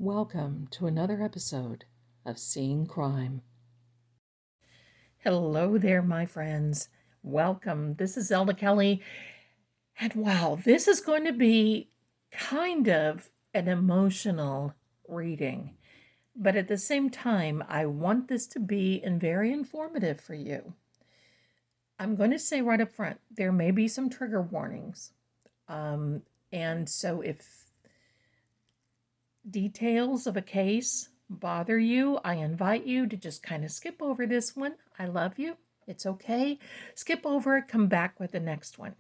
Welcome to another episode of Seeing Crime. Hello there, my friends. Welcome. This is Zelda Kelly. And wow, this is going to be kind of an emotional reading. But at the same time, I want this to be very informative for you. I'm going to say right up front, there may be some trigger warnings. And so if details of a case bother you, I invite you to just kind of skip over this one. I love you. It's okay. Skip over it, come back with the next one.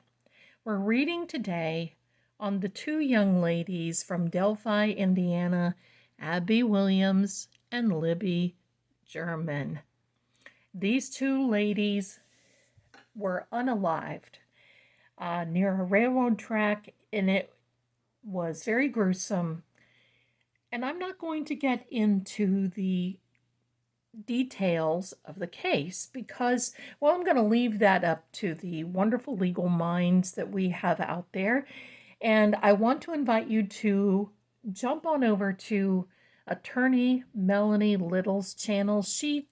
We're reading today on the two young ladies from Delphi, Indiana, Abby Williams and Libby German. These two ladies were unalived near a railroad track, and it was very gruesome. And I'm not going to get into the details of the case because, well, I'm going to leave that up to the wonderful legal minds that we have out there. And I want to invite you to jump on over to attorney Melanie Little's channel. She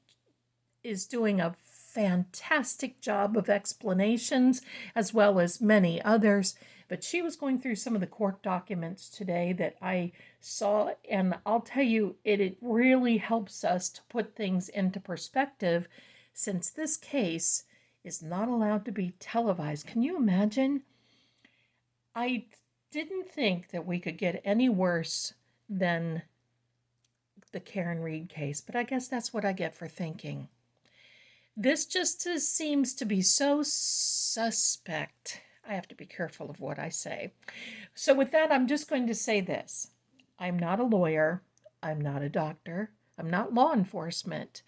is doing a fantastic job of explanations as well as many others. But she was going through some of the court documents today that I saw, and I'll tell you, it really helps us to put things into perspective since this case is not allowed to be televised. Can you imagine? I didn't think that we could get any worse than the Karen Reed case, but I guess that's what I get for thinking. This just seems to be so suspect. I have to be careful of what I say. So with that, I'm just going to say this. I'm not a lawyer. I'm not a doctor. I'm not law enforcement.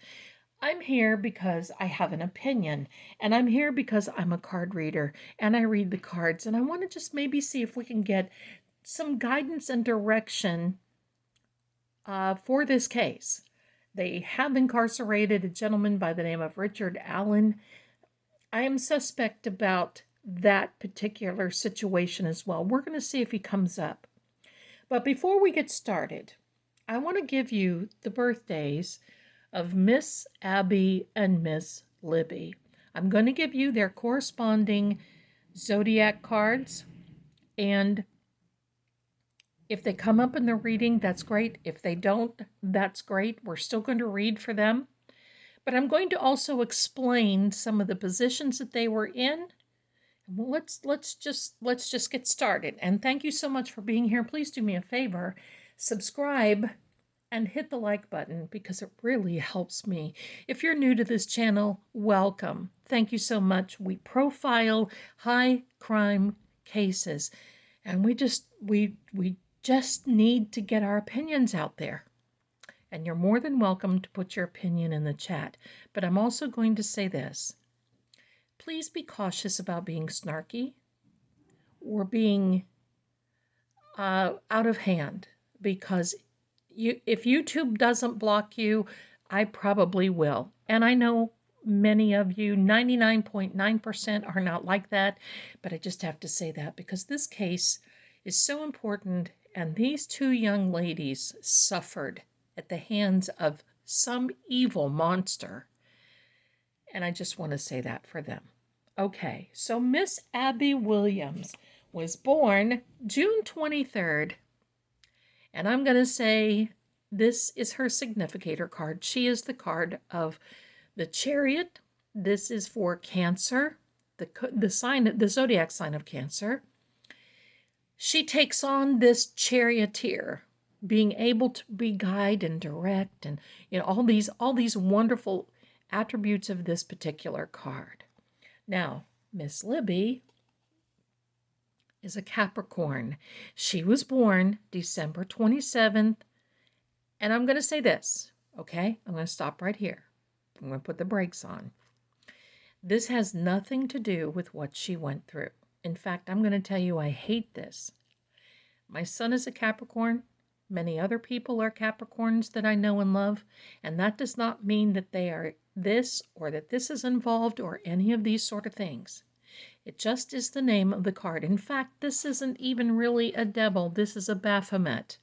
I'm here because I have an opinion, and I'm here because I'm a card reader, and I read the cards, and I want to just maybe see if we can get some guidance and direction for this case. They have incarcerated a gentleman by the name of Richard Allen. I am suspect about that particular situation as well. We're going to see if he comes up. But before we get started, I want to give you the birthdays of Miss Abby and Miss Libby. I'm going to give you their corresponding zodiac cards, and if they come up in the reading, that's great. If they don't, that's great. We're still going to read for them. But I'm going to also explain some of the positions that they were in. Let's just get started. And thank you so much for being here. Please do me a favor, subscribe and hit the like button because it really helps me. If you're new to this channel, welcome. Thank you so much. We profile high crime cases, and we just need to get our opinions out there. And you're more than welcome to put your opinion in the chat. But I'm also going to say this. Please be cautious about being snarky or being out of hand, because if YouTube doesn't block you, I probably will. And I know many of you, 99.9%, are not like that, but I just have to say that because this case is so important, and these two young ladies suffered at the hands of some evil monster. And I just want to say that for them. Okay, so Miss Abby Williams was born June 23rd, and I'm going to say this is her significator card. She is the card of the Chariot. This is for Cancer, the zodiac sign of Cancer. She takes on this charioteer, being able to be guide and direct, and all these wonderful attributes of this particular card. Now, Miss Libby is a Capricorn. She was born December 27th, and I'm going to say this, okay? I'm going to stop right here. I'm going to put the brakes on. This has nothing to do with what she went through. In fact, I'm going to tell you I hate this. My son is a Capricorn. Many other people are Capricorns that I know and love, and that does not mean that they are this or that this is involved or any of these sort of things. It just is the name of the card. In fact, this isn't even really a devil. This is a Baphomet.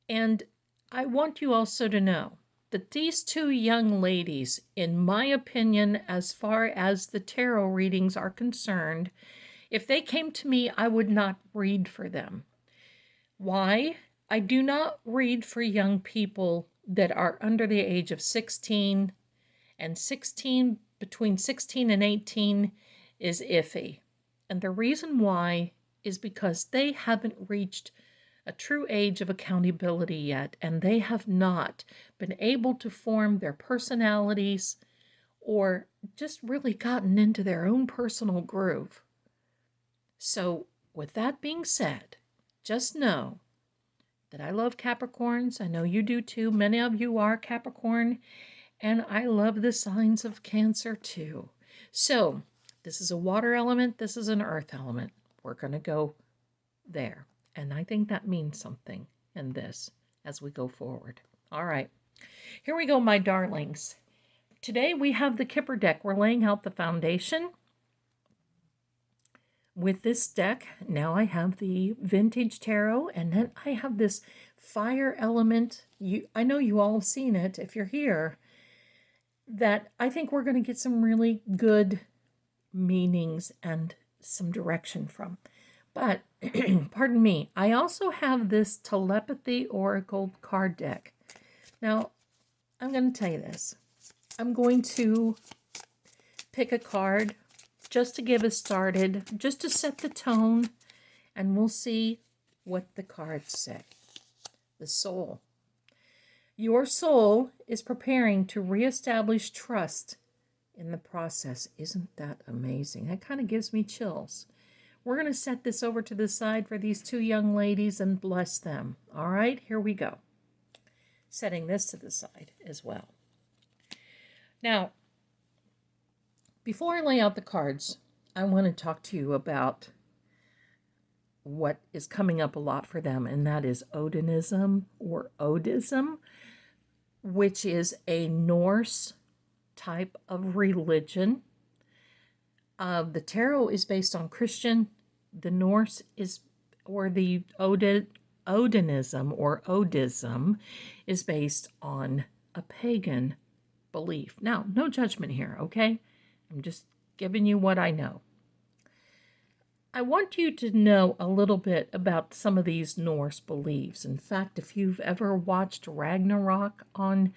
And I want you also to know that these two young ladies, in my opinion, as far as the tarot readings are concerned, if they came to me, I would not read for them. Why? I do not read for young people that are under the age of 16, and 16, between 16 and 18 is iffy. And the reason why is because they haven't reached a true age of accountability yet, and they have not been able to form their personalities or just really gotten into their own personal groove. So, with that being said, just know that I love Capricorns. I know you do too. Many of you are Capricorn, and I love the signs of Cancer too. So, this is a water element, this is an earth element. We're going to go there. And I think that means something in this as we go forward. All right. Here we go, my darlings. Today we have the Kipper deck. We're laying out the foundation. With this deck, now I have the Vintage Tarot, and then I have this fire element. I know you all have seen it if you're here, that I think we're going to get some really good meanings and some direction from. But, pardon me, I also have this Telepathy Oracle card deck. Now, I'm going to tell you this. I'm going to pick a card just to get us started, just to set the tone, and we'll see what the cards say. The soul. Your soul is preparing to reestablish trust in the process. Isn't that amazing? That kind of gives me chills. We're going to set this over to the side for these two young ladies and bless them. All right, here we go. Setting this to the side as well. Now, before I lay out the cards, I want to talk to you about what is coming up a lot for them, and that is Odinism or Odism, which is a Norse type of religion. The tarot is based on Christian. The Norse is, or the Odinism or Odism is based on a pagan belief. Now, no judgment here, okay? I'm just giving you what I know. I want you to know a little bit about some of these Norse beliefs. In fact, if you've ever watched Ragnarok on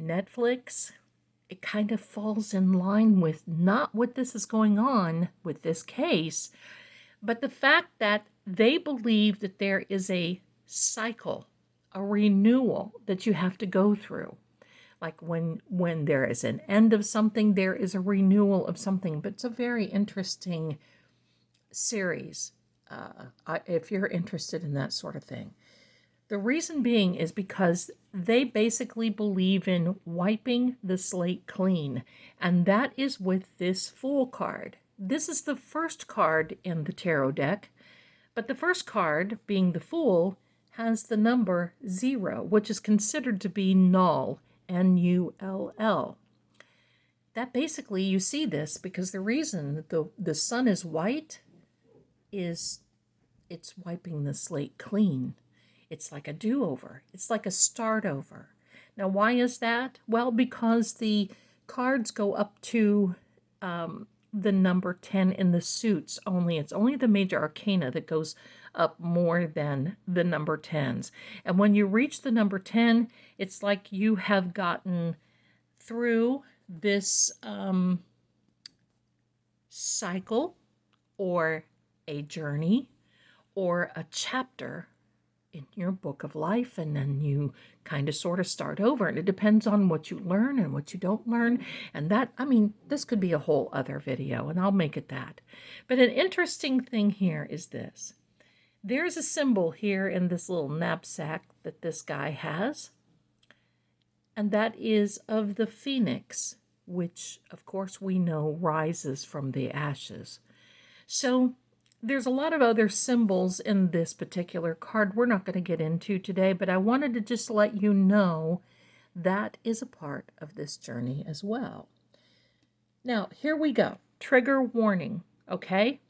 Netflix, it kind of falls in line with not what this is going on with this case, but the fact that they believe that there is a cycle, a renewal that you have to go through. Like when there is an end of something, there is a renewal of something. But it's a very interesting series if you're interested in that sort of thing. The reason being is because they basically believe in wiping the slate clean, and that is with this Fool card. This is the first card in the tarot deck, but the first card, being the Fool, has the number 0, which is considered to be null, N-U-L-L. That basically, you see this because the reason that the sun is white is it's wiping the slate clean. It's like a do-over. It's like a start over. Now, why is that? Well, because the cards go up to the number 10 in the suits only. It's only the major arcana that goes up more than the number 10s. And when you reach the number 10, it's like you have gotten through this cycle or a journey or a chapter in your book of life, and then you kind of sort of start over, and it depends on what you learn and what you don't learn. And that, I mean, this could be a whole other video, and I'll make it that. But an interesting thing here is this. There's a symbol here in this little knapsack that this guy has, and that is of the phoenix, which of course we know rises from the ashes. So there's a lot of other symbols in this particular card we're not going to get into today, but I wanted to just let you know that is a part of this journey as well. Now, here we go. Trigger warning, okay?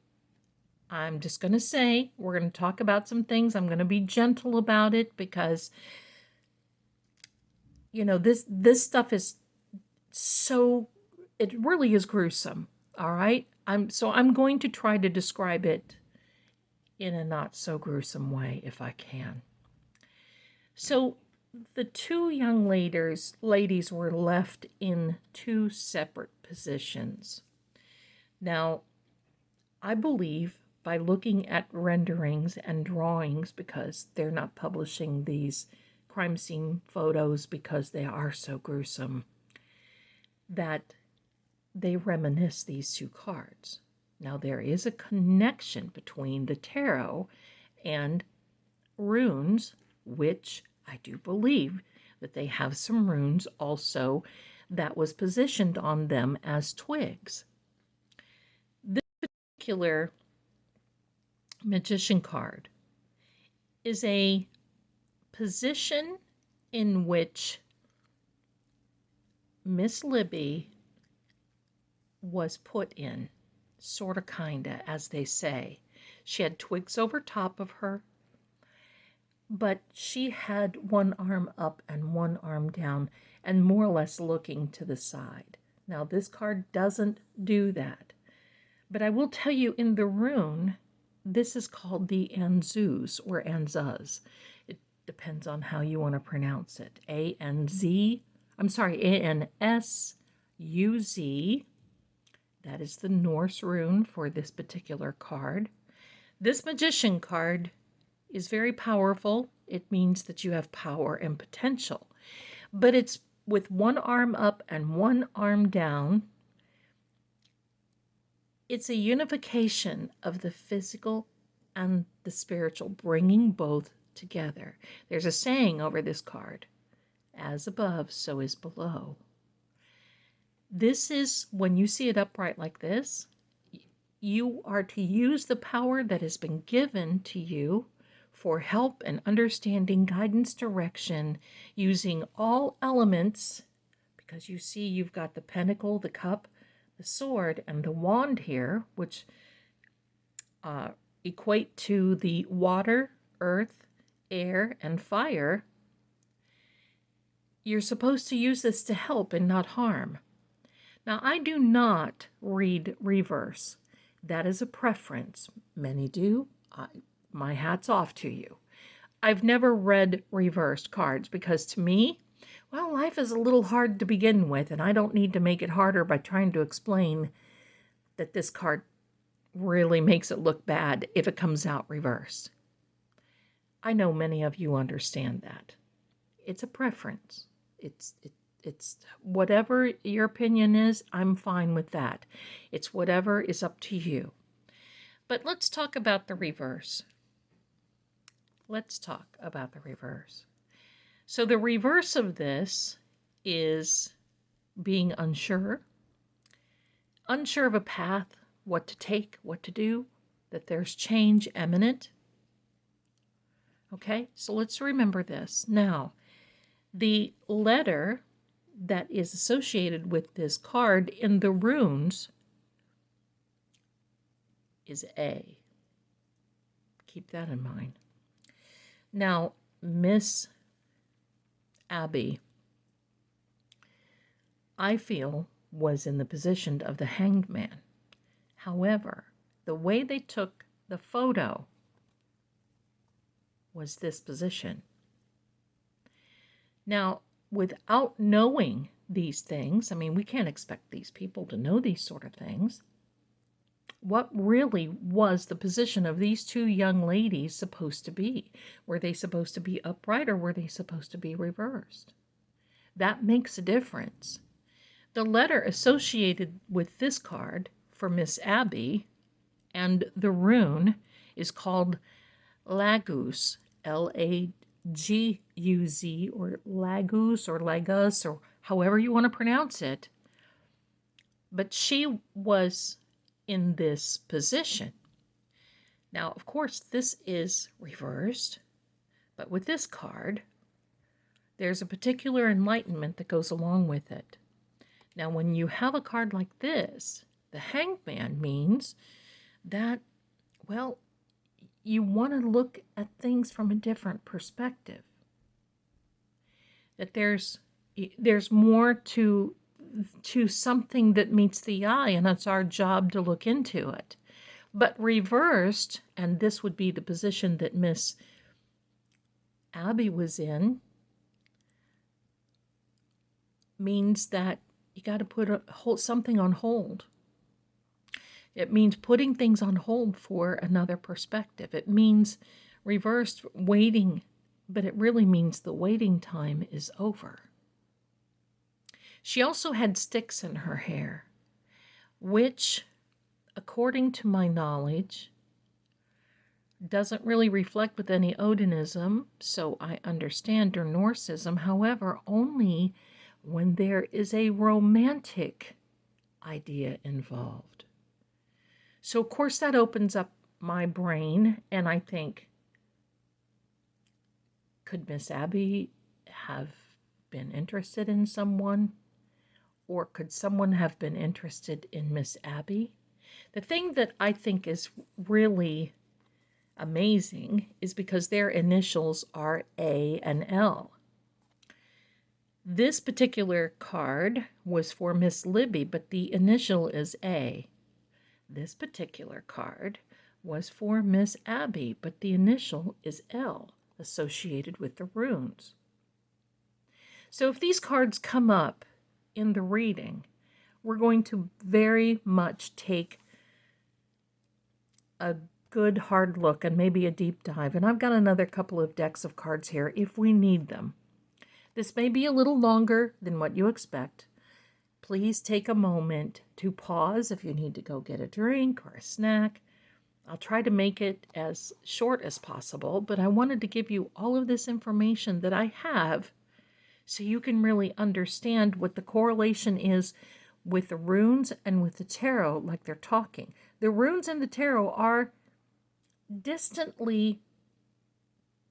I'm just going to say we're going to talk about some things. I'm going to be gentle about it because, you know, this stuff is so, it really is gruesome. All right. I'm going to try to describe it in a not so gruesome way if I can. So the two young ladies were left in two separate positions. Now, I believe by looking at renderings and drawings, because they're not publishing these crime scene photos because they are so gruesome, that they reminisce these two cards. Now, there is a connection between the tarot and runes, which I do believe that they have some runes also that was positioned on them as twigs. This particular magician card is a position in which Miss Libby was put in, sort of, kinda, as they say. She had twigs over top of her, but she had one arm up and one arm down and more or less looking to the side. Now, this card doesn't do that. But I will tell you, in the rune, this is called the Anguz or Anzuz. It depends on how you want to pronounce it. A-N-Z, I'm sorry, A-N-S-U-Z. That is the Norse rune for this particular card. This magician card is very powerful. It means that you have power and potential. But it's with one arm up and one arm down. It's a unification of the physical and the spiritual, bringing both together. There's a saying over this card, as above, so is below. This is, when you see it upright like this, you are to use the power that has been given to you for help and understanding, guidance, direction, using all elements, because you see you've got the pentacle, the cup, the sword, and the wand here, which equate to the water, earth, air, and fire. You're supposed to use this to help and not harm. Now, I do not read reverse. That is a preference. Many do. My hat's off to you. I've never read reversed cards because, to me, well, life is a little hard to begin with, and I don't need to make it harder by trying to explain that this card really makes it look bad if it comes out reversed. I know many of you understand that. It's a preference. It's whatever your opinion is, I'm fine with that. It's whatever is up to you. But let's talk about the reverse. Let's talk about the reverse. So the reverse of this is being unsure of a path, what to take, what to do, that there's change imminent. Okay, so let's remember this. Now, the letter that is associated with this card in the runes is A. Keep that in mind. Now, Miss Abby, I feel, was in the position of the Hanged Man. However, the way they took the photo was this position. Now, without knowing these things, I mean, we can't expect these people to know these sort of things. What really was the position of these two young ladies supposed to be? Were they supposed to be upright or were they supposed to be reversed? That makes a difference. The letter associated with this card for Miss Abby and the rune is called Laguz, L-A-G-U-Z, or Laguz or Laguz, or however you want to pronounce it. But she was in this position. Now, of course, this is reversed, but with this card, there's a particular enlightenment that goes along with it. Now, when you have a card like this, the Hanged Man means that Well, you want to look at things from a different perspective. That there's more to something that meets the eye, and it's our job to look into it. But reversed, and this would be the position that Miss Abby was in, means that you got to put something on hold. It means putting things on hold for another perspective. It means reversed waiting, but it really means the waiting time is over. She also had sticks in her hair, which, according to my knowledge, doesn't really reflect with any Odinism, so I understand, or Norseism, however, only when there is a romantic idea involved. So, of course, that opens up my brain, and I think, could Miss Abby have been interested in someone? Or could someone have been interested in Miss Abby? The thing that I think is really amazing is because their initials are A and L. This particular card was for Miss Libby, but the initial is A. This particular card was for Miss Abby, but the initial is L, associated with the runes. So if these cards come up in the reading, we're going to very much take a good hard look and maybe a deep dive. And I've got another couple of decks of cards here if we need them. This may be a little longer than what you expect. Please take a moment to pause if you need to go get a drink or a snack. I'll try to make it as short as possible, but I wanted to give you all of this information that I have so you can really understand what the correlation is with the runes and with the tarot, like they're talking. The runes and the tarot are distantly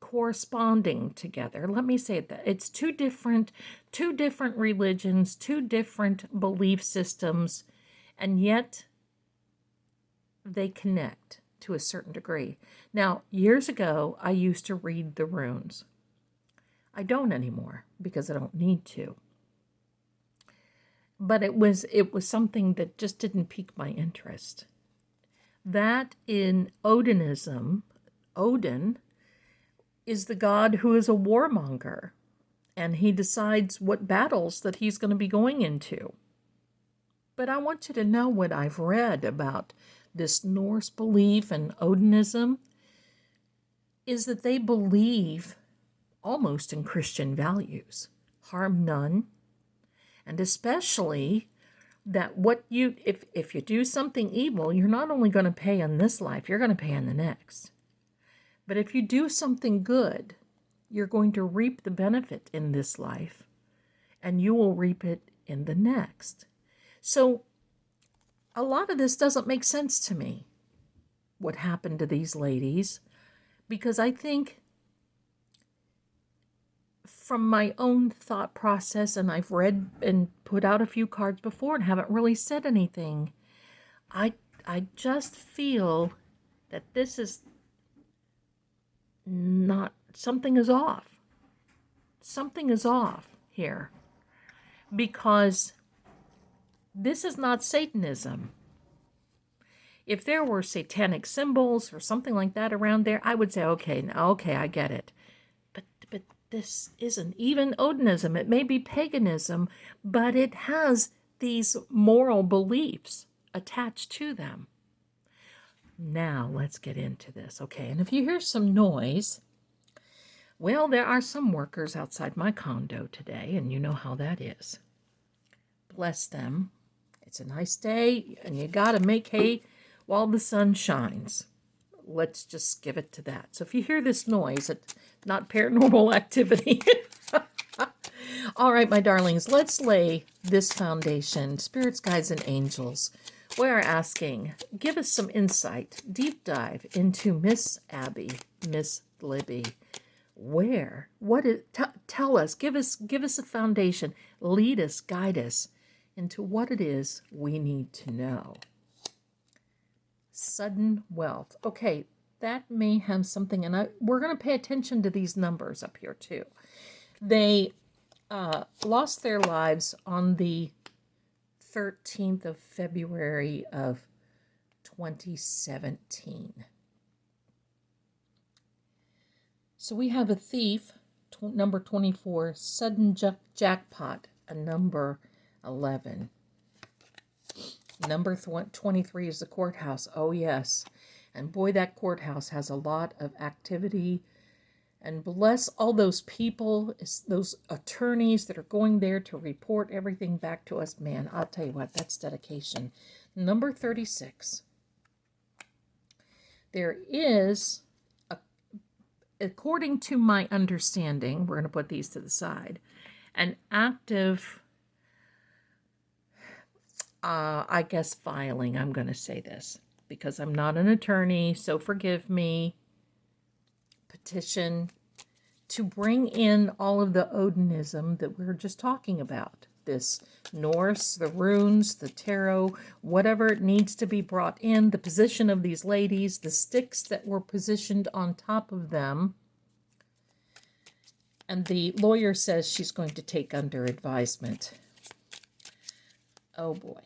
corresponding together. Let me say that. It's two different religions, two different belief systems, and yet they connect to a certain degree. Now, years ago, I used to read the runes. I don't anymore because I don't need to. But it was something that just didn't pique my interest. That in Odinism, Odin is the god who is a warmonger, and he decides what battles that he's going to be going into. But I want you to know what I've read about this Norse belief and Odinism is that they believe almost in Christian values. Harm none. And especially that if you do something evil, you're not only going to pay in this life, you're going to pay in the next. But if you do something good, you're going to reap the benefit in this life, and you will reap it in the next. So a lot of this doesn't make sense to me, what happened to these ladies, because I think from my own thought process, and I've read and put out a few cards before and haven't really said anything, I just feel that this is not, something is off. Something is off here, because this is not Satanism. If there were satanic symbols or something like that around there, I would say, okay, I get it. But this isn't even Odinism. It may be paganism, but it has these moral beliefs attached to them. Now, let's get into this. Okay, and if you hear some noise, well, there are some workers outside my condo today, and you know how that is. Bless them. It's a nice day, and you got to make hay while the sun shines. Let's just give it to that. So if you hear this noise, it's not paranormal activity. All right, my darlings, let's lay this foundation. Spirits, guides, and angels, we are asking, give us some insight, deep dive into Miss Abby, Miss Libby. Where? What is? Tell us. Give us a foundation. Lead us, guide us into what it is we need to know. Sudden wealth. Okay, that may have something, and we're going to pay attention to these numbers up here too. They lost their lives on the 13th of February of 2017. So we have a thief, number 24, sudden jackpot, a number 11. Number 23 is the courthouse. Oh, yes. And boy, that courthouse has a lot of activity. And bless all those people, those attorneys that are going there to report everything back to us. Man, I'll tell you what, that's dedication. Number 36. There is, according to my understanding, we're going to put these to the side, an active, I guess, filing. I'm going to say this because I'm not an attorney, so forgive me. Petition to bring in all of the Odinism that we were just talking about. This Norse, the runes, the tarot, whatever it needs to be brought in, the position of these ladies, the sticks that were positioned on top of them. And the lawyer says she's going to take under advisement. Oh boy.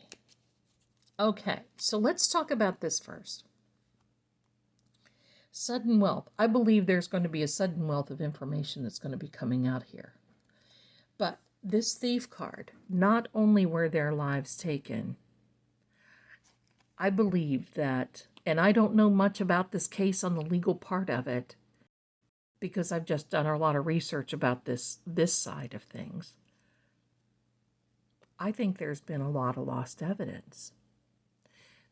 Okay, so let's talk about this first. Sudden wealth. I believe there's going to be a sudden wealth of information that's going to be coming out here. But this thief card, not only were their lives taken, I believe that, and I don't know much about this case on the legal part of it, because I've just done a lot of research about this side of things. I think there's been a lot of lost evidence.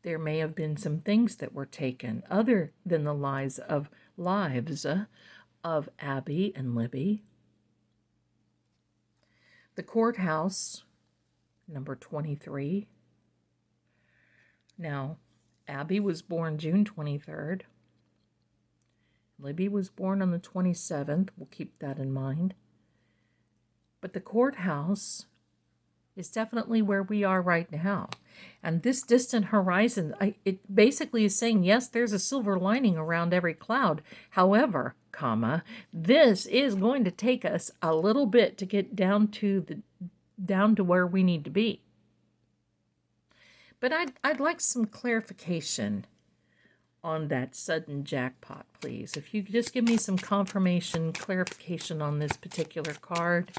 There may have been some things that were taken other than the lives of Abby and Libby. The courthouse, number 23. Now, Abby was born June 23rd. Libby was born on the 27th. We'll keep that in mind. But the courthouse is definitely where we are right now. And this distant horizon, it basically is saying, yes, there's a silver lining around every cloud. However, this is going to take us a little bit to get down to where we need to be. But I'd like some clarification on that sudden jackpot, please. If you could just give me some confirmation, clarification on this particular card.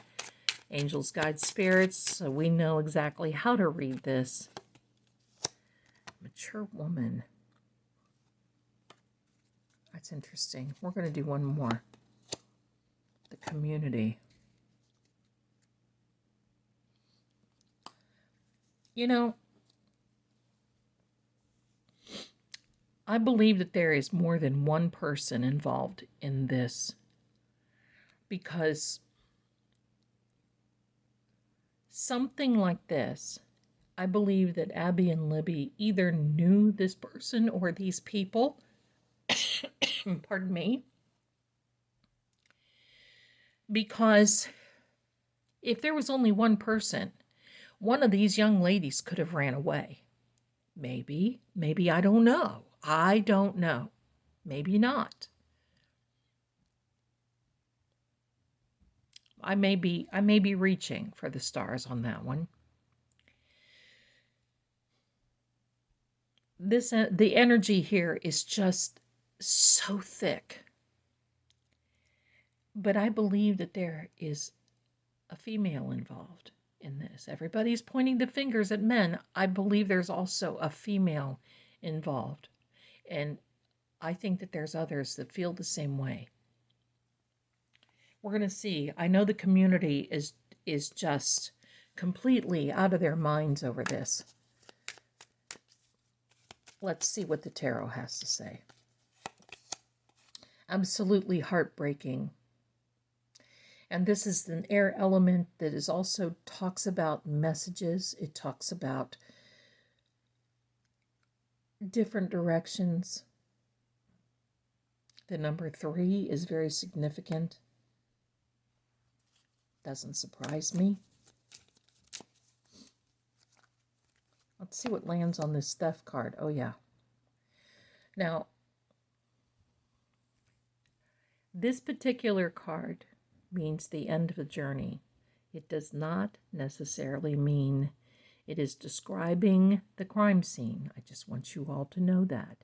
Angels, guides, spirits, so we know exactly how to read this. Mature woman. That's interesting. We're going to do one more. The community. You know, I believe that there is more than one person involved in this, because something like this, I believe that Abby and Libby either knew this person or these people, pardon me, because if there was only one person, one of these young ladies could have ran away. Maybe, I don't know. I don't know. Maybe not. I may be reaching for the stars on that one. The energy here is just so thick. But I believe that there is a female involved in this. Everybody's pointing the fingers at men. I believe there's also a female involved. And I think that there's others that feel the same way. We're going to see. I know the community is just completely out of their minds over this. Let's see what the tarot has to say. Absolutely heartbreaking. And this is an air element that is also talks about messages. It talks about different directions. The number 3 is very significant. Doesn't surprise me. Let's see what lands on this theft card. Oh, yeah. Now, this particular card means the end of the journey. It does not necessarily mean it is describing the crime scene. I just want you all to know that.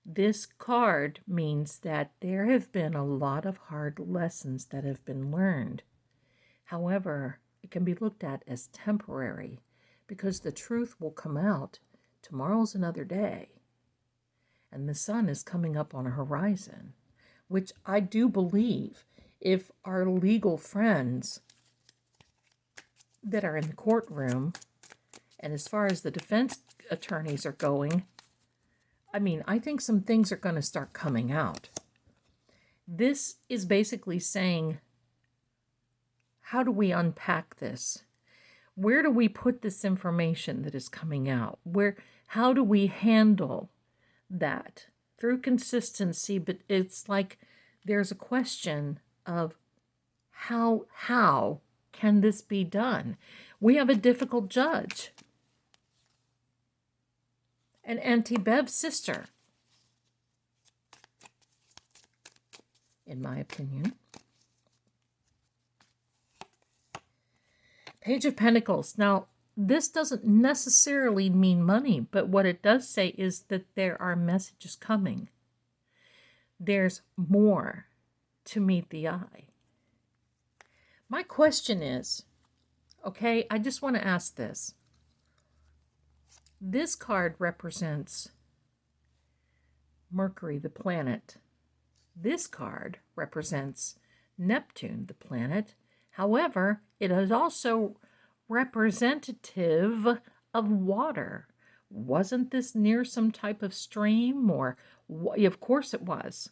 This card means that there have been a lot of hard lessons that have been learned. However, it can be looked at as temporary because the truth will come out. Tomorrow's another day, and the sun is coming up on a horizon, which I do believe if our legal friends that are in the courtroom, and as far as the defense attorneys are going, I think some things are going to start coming out. This is basically saying, how do we unpack this? Where do we put this information that is coming out? How do we handle that? Through consistency, but it's like there's a question of how can this be done? We have a difficult judge. And Auntie Bev's sister, in my opinion. Page of Pentacles. Now, this doesn't necessarily mean money, but what it does say is that there are messages coming. There's more to meet the eye. My question is, okay, I just want to ask this. This card represents Mercury, the planet. This card represents Neptune, the planet. However, it is also representative of water. Wasn't this near some type of stream? Or of course it was.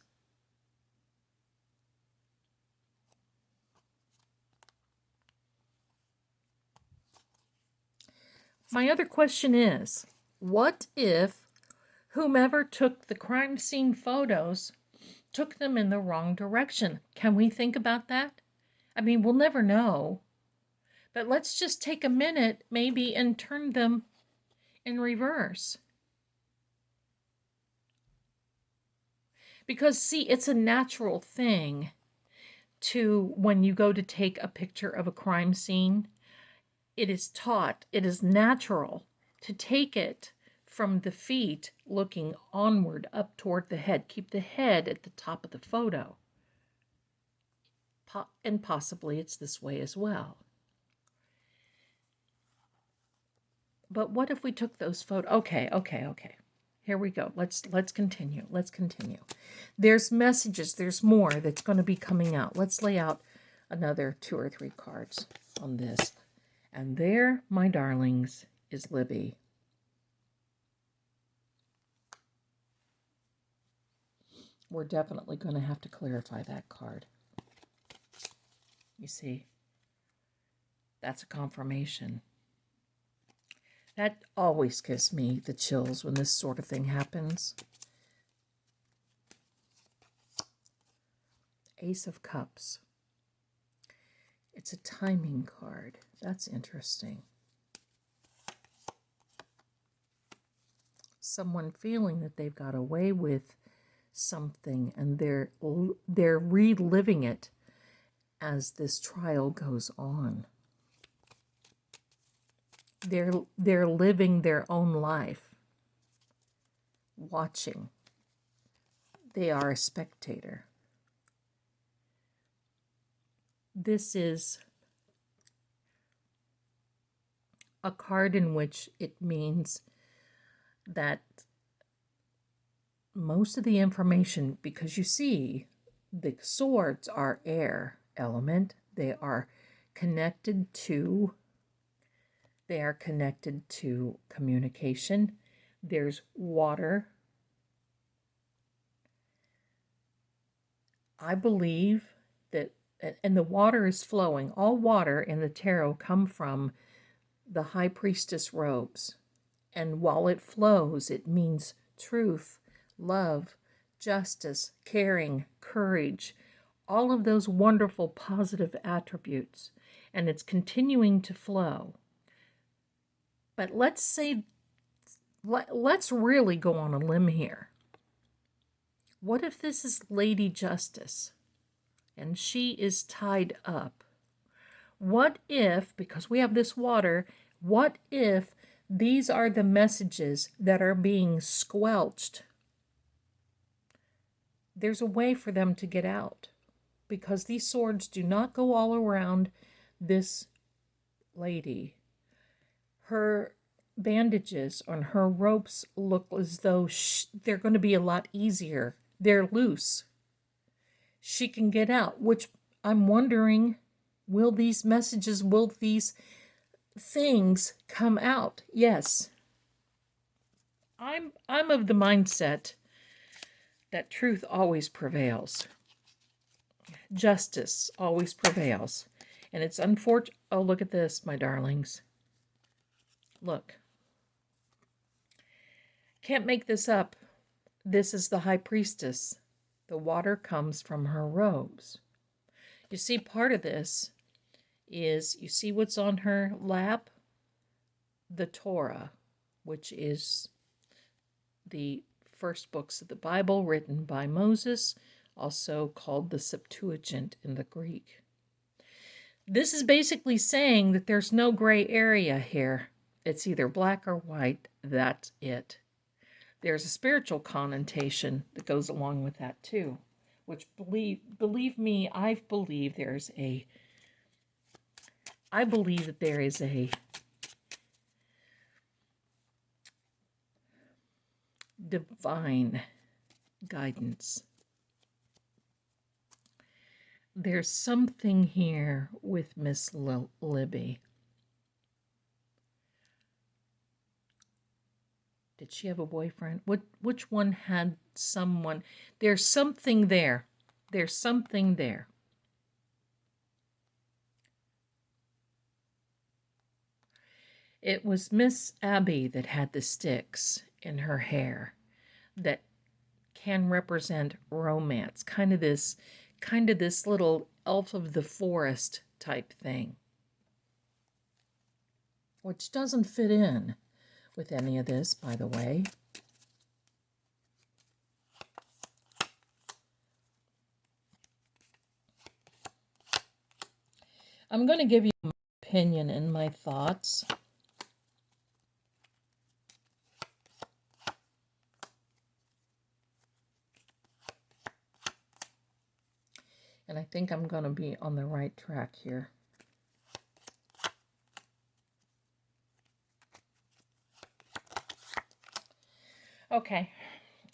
My other question is, what if whomever took the crime scene photos took them in the wrong direction? Can we think about that? We'll never know. But let's just take a minute maybe and turn them in reverse. Because, see, it's a natural thing to, when you go to take a picture of a crime scene, it is taught, it is natural to take it from the feet looking onward up toward the head. Keep the head at the top of the photo. And possibly it's this way as well. But what if we took those photos? Okay. Here we go. Let's continue. There's messages. There's more that's going to be coming out. Let's lay out another 2 or 3 cards on this. And there, my darlings, is Libby. We're definitely going to have to clarify that card. You see, that's a confirmation. That always gives me the chills when this sort of thing happens. Ace of Cups. It's a timing card. That's interesting. Someone feeling that they've got away with something and they're reliving it as this trial goes on. They're living their own life, watching. They are a spectator. This is a card in which it means that most of the information, because you see, the swords are air element. They are connected to communication. There's water. I believe that, and the water is flowing. All water in the tarot come from the High Priestess robes. And while it flows, it means truth, love, justice, caring, courage, all of those wonderful positive attributes. And it's continuing to flow. But let's really go on a limb here. What if this is Lady Justice and she is tied up? What if, because we have this water, what if these are the messages that are being squelched? There's a way for them to get out, because these swords do not go all around this lady. Her bandages on her ropes look as though they're going to be a lot easier. They're loose. She can get out, which I'm wondering, will these messages, will these things come out? Yes. I'm of the mindset that truth always prevails. Justice always prevails. And it's unfortunate. Oh, look at this, my darlings. Look. Can't make this up. This is the high priestess. The water comes from her robes. You see, part of this is, you see what's on her lap? The Torah, which is the first books of the Bible written by Moses, also called the Septuagint in the Greek. This is basically saying that there's no gray area here. It's either black or white. That's it. There's a spiritual connotation that goes along with that too, which believe me, I believe that there is a divine guidance. There's something here with Miss Libby. Did she have a boyfriend? Which one had someone? There's something there. There's something there. It was Miss Abby that had the sticks in her hair that can represent romance. Kind of this little elf of the forest type thing, which doesn't fit in with any of this, by the way. I'm going to give you my opinion and my thoughts. And I think I'm going to be on the right track here.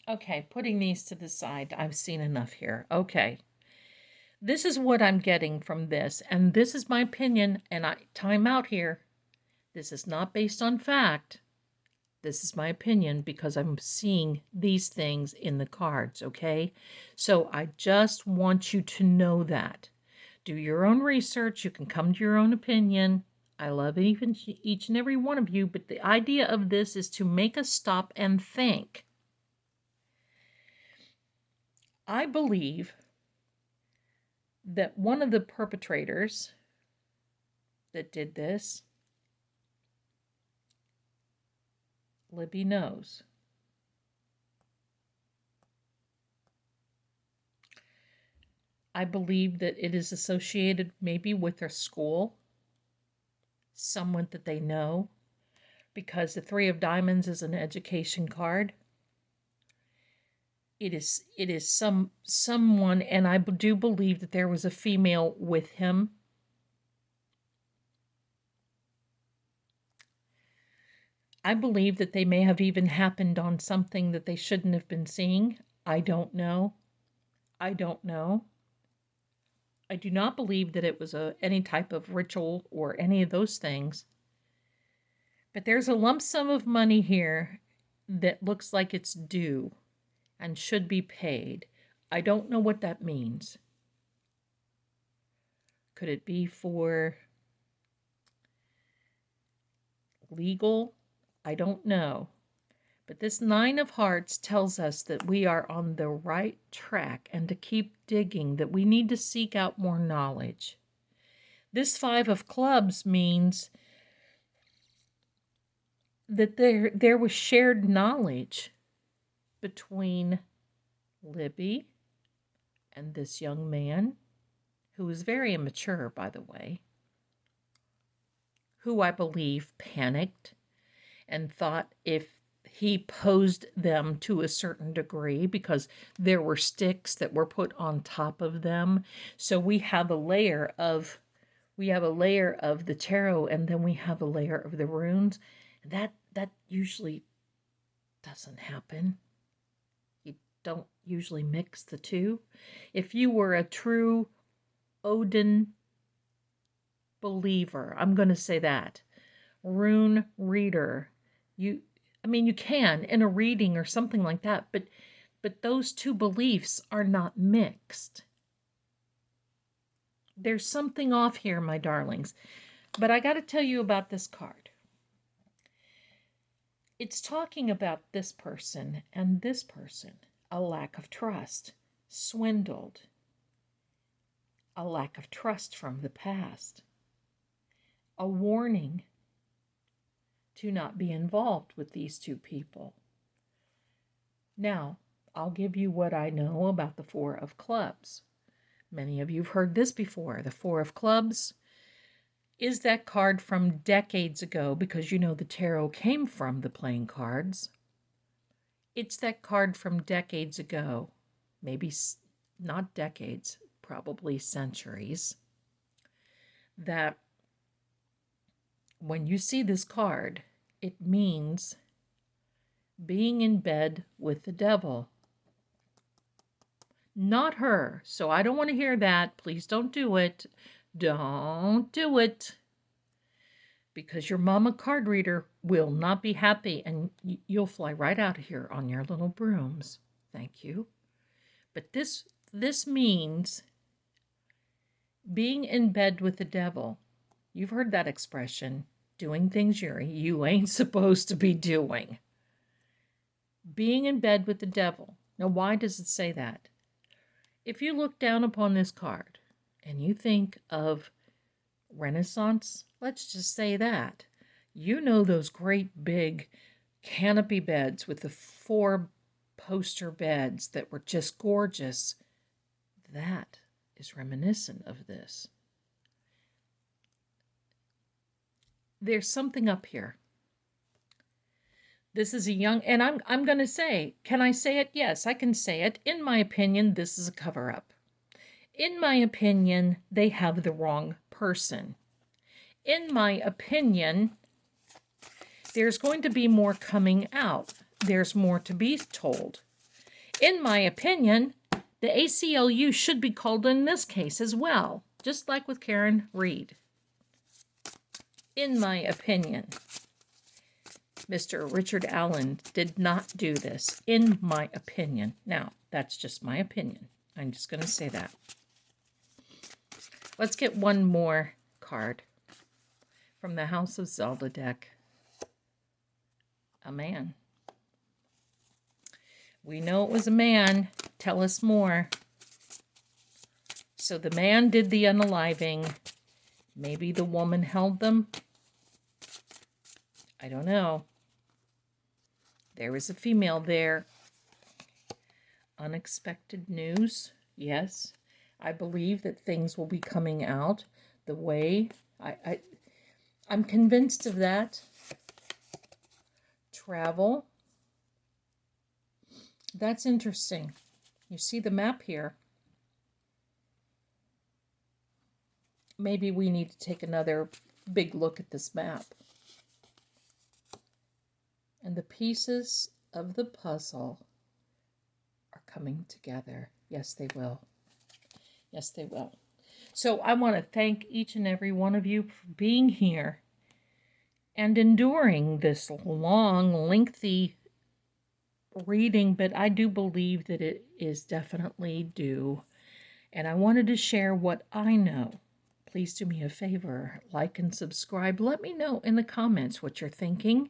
Okay, putting these to the side. I've seen enough here. Okay. This is what I'm getting from this, and this is my opinion, and time out here. This is not based on fact. This is my opinion because I'm seeing these things in the cards, okay? So I just want you to know that. Do your own research. You can come to your own opinion. I love each and every one of you, but the idea of this is to make us stop and think. I believe that one of the perpetrators that did this, Libby knows. I believe that it is associated maybe with their school, someone that they know, because the Three of Diamonds is an education card. It is someone, and I do believe that there was a female with him. I believe that they may have even happened on something that they shouldn't have been seeing. I don't know. I don't know. I do not believe that it was any type of ritual or any of those things. But there's a lump sum of money here that looks like it's due and should be paid. I don't know what that means. Could it be for legal? I don't know. But this Nine of Hearts tells us that we are on the right track and to keep digging, that we need to seek out more knowledge. This Five of Clubs means that there was shared knowledge between Libby and this young man, who was very immature, by the way, who I believe panicked and thought if he posed them to a certain degree because there were sticks that were put on top of them. So we have a layer of the tarot, and then we have a layer of the runes. That usually doesn't happen. You don't usually mix the two. If you were a true Odin believer, I'm going to say that, rune reader, you can in a reading or something like that, but those two beliefs are not mixed. There's something off here, my darlings. But I got to tell you about this card. It's talking about this person and this person. A lack of trust, swindled, a lack of trust from the past, a warning to not be involved with these two people. Now, I'll give you what I know about the Four of Clubs. Many of you have heard this before. The Four of Clubs is that card from decades ago, because you know the tarot came from the playing cards. It's that card from decades ago, maybe not decades, probably centuries, that when you see this card, it means being in bed with the devil. Not her. So I don't want to hear that. Please don't do it. Don't do it. Because your mama card reader will not be happy, and you'll fly right out of here on your little brooms. Thank you. But this means being in bed with the devil. You've heard that expression. Doing things you ain't supposed to be doing. Being in bed with the devil. Now, why does it say that? If you look down upon this card and you think of Renaissance, let's just say that. You know those great big canopy beds with the 4 poster beds that were just gorgeous. That is reminiscent of this. There's something up here. This is a young, and I'm going to say, can I say it? Yes, I can say it. In my opinion, this is a cover-up. In my opinion, they have the wrong person. In my opinion, there's going to be more coming out. There's more to be told. In my opinion, the ACLU should be called in this case as well, just like with Karen Reed. In my opinion, Mr. Richard Allen did not do this, in my opinion. Now, that's just my opinion. I'm just going to say that. Let's get one more card from the House of Zelda deck. A man. We know it was a man. Tell us more. So the man did the unaliving. Maybe the woman held them. I don't know. There is a female there. Unexpected news. Yes. I believe that things will be coming out the way I'm convinced of that. Travel. That's interesting. You see the map here. Maybe we need to take another big look at this map. And the pieces of the puzzle are coming together. Yes, they will. Yes, they will. So I want to thank each and every one of you for being here and enduring this long, lengthy reading, but I do believe that it is definitely due. And I wanted to share what I know. Please do me a favor, like and subscribe. Let me know in the comments what you're thinking.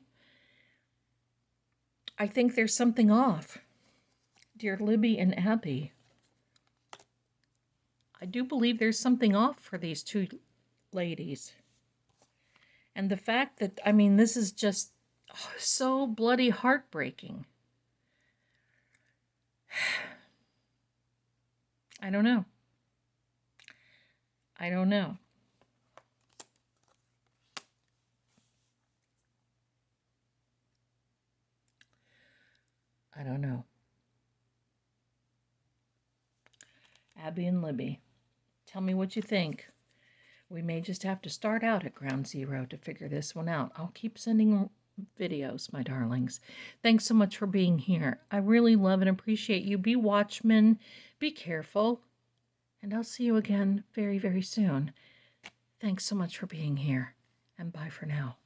I think there's something off. Dear Libby and Abby, I do believe there's something off for these two ladies. And the fact that, this is just so bloody heartbreaking. I don't know. I don't know. I don't know. Abby and Libby, tell me what you think. We may just have to start out at ground zero to figure this one out. I'll keep sending videos, my darlings. Thanks so much for being here. I really love and appreciate you. Be watchmen. Be careful. And I'll see you again very, very soon. Thanks so much for being here. And bye for now.